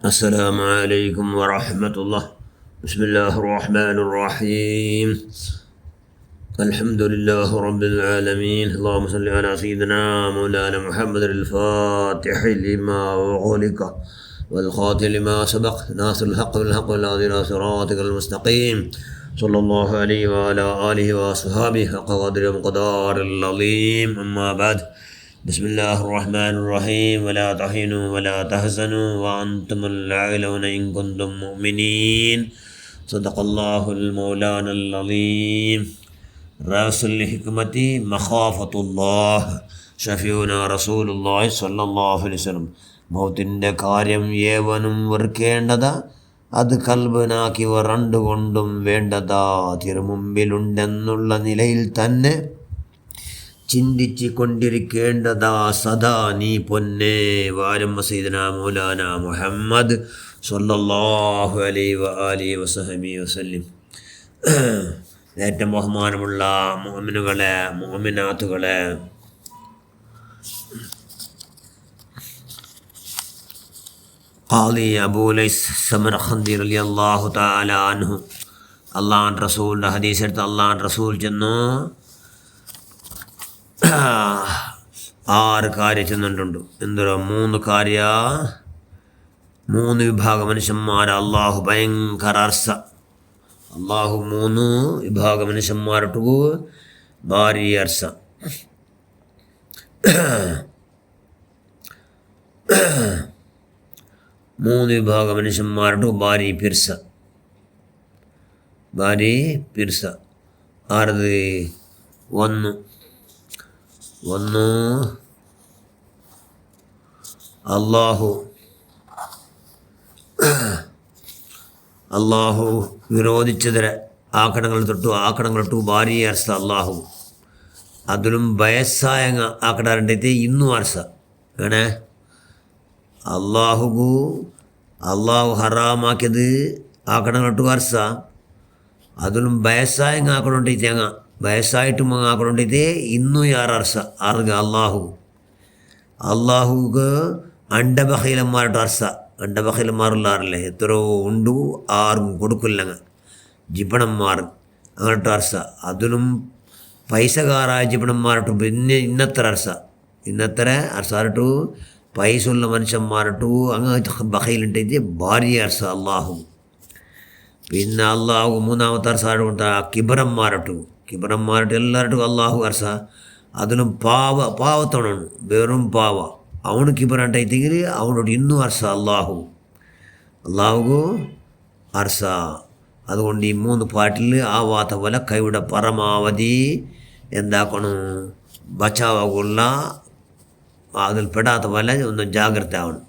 السلام عليكم ورحمة الله. بسم الله الرحمن الرحيم. الحمد لله رب العالمين. اللهم صل على سيدنا مولانا محمد الفاتح لما أغلق والخاتم لما سبق ناصر الحق بالحق والهادي إلى صراطك المستقيم صلى الله عليه وعلى آله وأصحابه حق قدر ومقدار العظيم. أما بعد. بسم الله الرحمن الرحيم. ولا تهنوا ولا تحزنوا وأنتم الأعلون إن كنتم مؤمنين. صدق الله المولانا العظيم. رأس الحكمة مخافة الله. ഷഫീഉനാ റസൂലുള്ളാഹി സ്വല്ലല്ലാഹു അലൈഹി വസല്ലം. മൗത്തിൻ്റെ കാര്യം ഏവനും വെറുക്കേണ്ടതാ, അത് കൽബനാക്കി രണ്ടുകൊണ്ടും വേണ്ടതാ. തിരുമുമ്പിലുണ്ടെന്നുള്ള നിലയിൽ തന്നെ ചിന്തിച്ച് കൊണ്ടിരിക്കേണ്ടതാ സദാ നീ പൊന്നെ. വാലും സയ്യിദനാ മൗലാനാ മുഹമ്മദ് സ്വല്ലല്ലാഹു അലൈഹി വആലിഹി വസഹബിഹി വസല്ലം. ഏറ്റവും ബഹുമാനമുള്ള മുഅ്മിനുകളെ, മുഅ്മിനാത്തുകളെ, ഖാദി അബൂ ലൈസ് സമർഖന്ദി റളിയല്ലാഹു തആല അൻഹു അല്ലാഹുവിൻ്റെ റസൂലിൻ്റെ ഹദീസ് എടുത്ത് അല്ലാഹുവിൻ്റെ റസൂൽ ചെന്നു 6 കാര്യം ചെന്നിട്ടുണ്ട്. എന്തോ 3 കാര്യ, 3 വിഭാഗം മനുഷ്യന്മാർ അള്ളാഹു ഭയങ്കര അർസ. അള്ളാഹു 3 വിഭാഗം മനുഷ്യന്മാരിട്ടു ഭാരി അർസ. 3 വിഭാഗം മനുഷ്യന്മാരിട്ടു ഭാരി പിർസ. ഭാരി പിർസ ആരത്? ഒന്ന് അള്ളാഹു വിരോധിച്ചതിരെ ആക്കണങ്ങൾ തൊട്ടു ഭാരി അർസ അള്ളാഹു. അതിലും വയസ്സായ ആക്കടാറുണ്ടേ ഇന്നും അർസ ഏണേ. അള്ളാഹു ഹറാമാക്കിയത് ആക്കണങ്ങൾ അർസ. അതിലും വയസ്സായ ആക്കണുണ്ടേ തേങ്ങ വയസ്സായിട്ടും ആക്കണുണ്ടേ ഇന്നും അർസ ആറുക അള്ളാഹുക്ക് അണ്ടബഹീലന്മാരുടെ അർസ. അണ്ടബഹീലന്മാരുള്ളാറില്ലേ എത്രയോ ഉണ്ടു, ആർക്കും കൊടുക്കില്ലങ്ങ ജിപ്പണന്മാർ അങ്ങോട്ട് അർസ. അതിലും പൈസകാരായ ജിപ്പണന്മാരിട്ടു പിന്നെ ഇന്നത്ര അർസാറിട്ടു പൈസ ഉള്ള മനുഷ്യന്മാരിട്ടു അങ്ങ് ബഹയിലുണ്ടേ ഭാര്യ അർസ അള്ളാഹു. പിന്നെ അള്ളാഹു 3ാമത്തെ അർസായിട്ട് കൊടുത്ത കിബറന്മാരിട്ട് എല്ലാവരും അള്ളാഹു അർസ. അതിലും പാവത്തോണാണ്, വെറും പാവ. അവന് കിബറണ്ടെങ്കിൽ അവനോട് ഇന്നും അർസ അള്ളാഹു അർസ. അതുകൊണ്ട് ഈ 3 പാട്ടിൽ ആവാത്ത പോലെ കൈയുടെ പരമാവധി എന്താക്കണം, ബച്ചാവുള്ള അതിൽ പെടാത്ത പോലെ ഒന്ന് ജാഗ്രത ആവണം.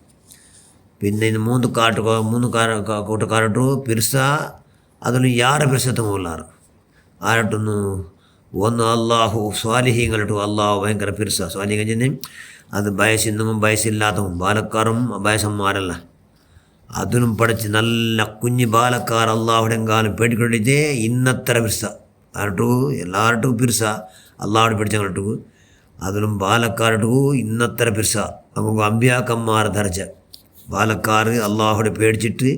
പിന്നെ 3 കൂട്ടുകാരിട്ടു പിർസ. അതിലും യാറെ പിർസത്തും കൊള്ളാറ് ആരട്ടൊന്നു. ഒന്ന് അള്ളാഹു സ്വാലിഹീങ്ങളിട്ടു അള്ളാഹു ഭയങ്കര പിർസ. സ്വാലിഹീൻ ചെന്ന് അത് വയസ്സിന്നും വയസ്സില്ലാത്തതും ബാലക്കാരും വയസ്സന്മാരല്ല. അതിനും പഠിച്ച് നല്ല കുഞ്ഞ് ബാലക്കാർ അള്ളാഹുടെ കാലം പേടിക്കൊണ്ടിട്ടേ ഇന്നത്ര പിർസ ആരട്ടു. എല്ലാവരും പിർസ അള്ളാഹുടെ പിടിച്ചങ്ങോട്ടു. അതിലും ബാലക്കാരിട്ടു ഇന്നത്ര പിർസ. നമുക്ക് അമ്പിയാക്കന്മാർ ധരിച്ച ബാലക്കാർ അള്ളാഹുടെ പേടിച്ചിട്ട്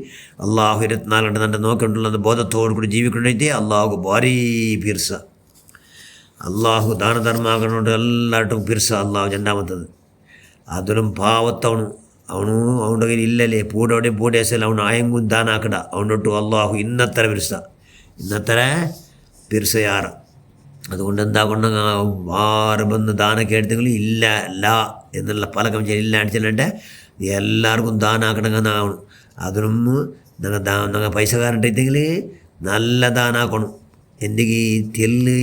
അള്ളാഹു 24 ഗಂಟೆ നോക്കിയിട്ടുള്ളത് ബോധത്തോടു കൂടി ജീവിക്കൊണ്ടിട്ടേ അള്ളാഹു ഭാരി പിർസ. അള്ളാഹു ദാനധർമാകണോണ്ട് എല്ലാവരും പിർസ അള്ളാഹു 2ാമത്തത്. അതിലും പാവത്തവണു അവൻ്റെ കയ്യിൽ ഇല്ലല്ലേ പൂടേസല്ല അവನು ആയെങ്കും ദാനാക്കട അവനൊട്ടു അള്ളാഹു ഇന്നത്ര പിർസയാറ. അതുകൊണ്ട് എന്താ കൊണ്ടെങ്കിൽ ആറ് ബന്ധു ദാനൊക്കെ എടുത്തെങ്കിൽ ഇല്ല എന്നുള്ള പലകം ഇല്ല അടിച്ചിട്ട് എല്ലാവർക്കും ദാനാക്കണമെന്നാവണം. അതിനും ഞങ്ങൾ പൈസക്കാരുണ്ടെങ്കിൽ നല്ല ദാനാക്കണം. എന്തെങ്കിലും തെല്ല്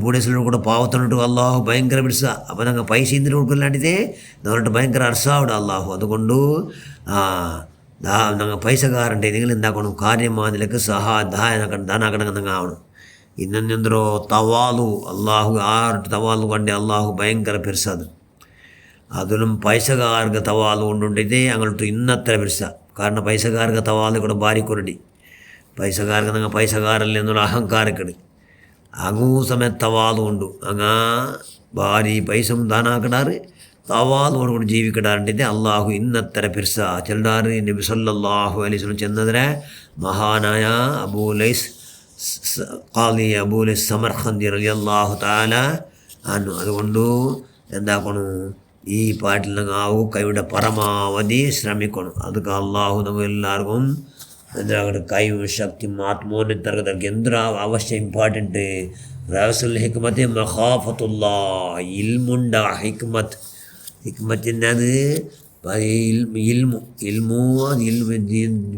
പൂടേസിലോട് കൂടെ പാവത്തോട്ട് അള്ളാഹു ഭയങ്കര പിടിച്ച. അപ്പോൾ ഞങ്ങൾ പൈസ ഇന്തിന് കൊടുക്കില്ലാണ്ടേ ഞങ്ങളിട്ട് ഭയങ്കര അർസാവിടെ അള്ളാഹു. അതുകൊണ്ട് ഞങ്ങൾ പൈസക്കാരുണ്ടെങ്കിൽ എന്താക്കണം, കാര്യമാതിലേക്ക് ദാനാക്കണമെന്നങ്ങ് ആവണം. ಇನ್ನೊಂದೆಂದರೂ ತವಾಲು ಅಲ್ಲಾಹು 6 ತವಾಲು ಕಂಡೆ ಅಲ್ಲಾಹು ಭಯಂಕರ ಪಿರ್ಸದು. അതിലും പൈസക്കാർക്ക് തവാല് കൊണ്ടുണ്ടേ അങ്ങോട്ട് ഇന്നത്ര പിർസ. കാരണം പൈസക്കാർക്ക് തവാല് കൂടെ ഭാരിക്കൊരടി. പൈസക്കാർക്ക് നിങ്ങൾ പൈസക്കാരല്ലേ എന്നുള്ള അഹങ്കാരക്കെട് അങ്ങൂ സമയത്ത് തവാല് കൊണ്ടു അങ്ങ ഭാരി പൈസ ദാനാക്കടാറ് തവാദോടുകൂടി ജീവിക്കടാറുണ്ട്. അള്ളാഹു ഇന്നത്തര പിർസ ചെല്ലാറ് നബി സല്ലല്ലാഹു അലൈഹി വസല്ലം ചെന്നതര മഹാനായ അബൂലൈസ് ഖാദി അബൂലൈസ് സമർഖന്ദി റളിയല്ലാഹു തആല അൻഹു. അതുകൊണ്ട് എന്താക്കണം, ഈ പാട്ടിൽ ആവും കൈയുടെ പരമാവധി ശ്രമിക്കണം. അതൊക്കെ അള്ളാഹു നമുക്ക് എല്ലാവർക്കും എന്താ കൈവും ശക്തി ആത്മോന്നെ തരകതർക്ക് എന്തൊരു അവശ്യം ഇമ്പോർട്ടൻറ്റ്. റഅസുൽ ഹിക്മത്ത് മഖാഫത്തുല്ലാ, ഇൽമുണ്ട ഹിക്മത്തിൻ്റെ അത് ഇൽമു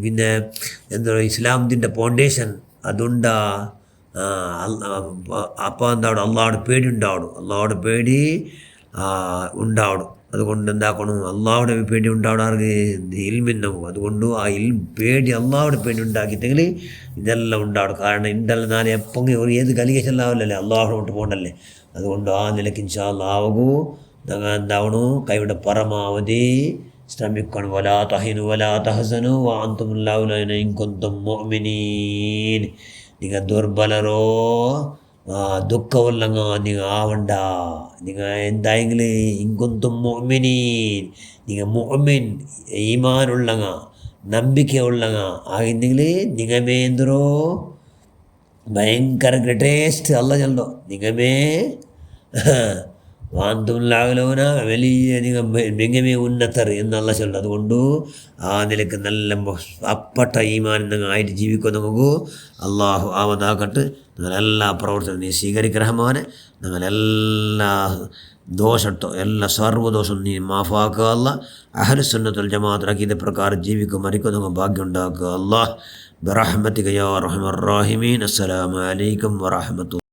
പിന്നെ എന്താ ഇസ്ലാമത്തിൻ്റെ ഫൗണ്ടേഷൻ അതുണ്ടാ. അപ്പോൾ എന്താ അള്ളാഹുടെ പേടി ഉണ്ടാവണം, അള്ളാഹുടെ പേടി ഉണ്ടാവണം. അതുകൊണ്ട് എന്താക്കണം, അള്ളാഹുടെ പേടി ഉണ്ടാവണാർക്ക് ഇൽമിന്നും. അതുകൊണ്ട് ആ പേടി അള്ളാഹുടെ പേടി ഉണ്ടാക്കിയിട്ടെങ്കിൽ ഇതെല്ലാം ഉണ്ടാവണം. കാരണം ഇതെല്ലാം ഞാൻ എപ്പോൾ ഏത് കലികേശല്ലാവില്ലല്ലേ, അള്ളാഹുടെ വിട്ട് പോകണ്ടല്ലേ. അതുകൊണ്ട് ആ നിലയ്ക്ക് ഇൻഷാ അല്ലാഹു ഞങ്ങൾ എന്താവണു കൈയുടെ പരമാവധി ശ്രമിക്കണം. വലാ തഹിനു വലാ തഹസനു വഅൻതുമുൽ അഉലൗന ഇൻ കുൻതും മുഅ്മിനീൻ. നിങ്ങൾ ദുർബലരോ ദുഃഖമുള്ളങ്ങ നിങ്ങൾ ആവണ്ട. നിങ്ങൾ എന്തായെങ്കിൽ ഇൻകുന്തും മുഅ്മിനീൻ, നിങ്ങൾ മുഅ്മിൻ ഈമാനുള്ളങ്ങ ನಂಬಿಕೆಯುಳ್ಳಂಗ ಆಗಿಂದಿಗಲಿ ನಿಗಮೇ ಎಂದರು ഭയങ്കര ഗ്രേറ്റസ്റ്റ് അല്ല ചെല്ലോ നിഗമേ വാന്തുല്ലാവലോന വലിയ മികമേ ഉന്നതർ എന്നല്ല ചൊല്ലും. അതുകൊണ്ട് ആ നിലക്ക് നല്ല അപ്പട്ട ഈമാൻ ആയിട്ട് ജീവിക്കും. നമുക്ക് അള്ളാഹു ആവതാക്കട്ട്. നിങ്ങളെല്ലാ പ്രവർത്തനം നീ സ്വീകരിക്കറഹമാനെ. നിങ്ങളെല്ലാ ദോഷട്ടോ എല്ലാ സർവ്വദോഷം നീ മാഫാക്കുക. അല്ല അഹ്ലുസുന്നത്തുൽ ജമാഅത്ത് ഇതേ പ്രകാരം ജീവിക്കും മരിക്കും നിങ്ങൾ ഭാഗ്യം ഉണ്ടാക്കുക. അല്ലാഹ് ബിറഹ്മതിക യാ അർഹമർ റഹീമീൻ. അസ്സലാമു അലൈക്കും വറഹ്മത്തുള്ളാഹി.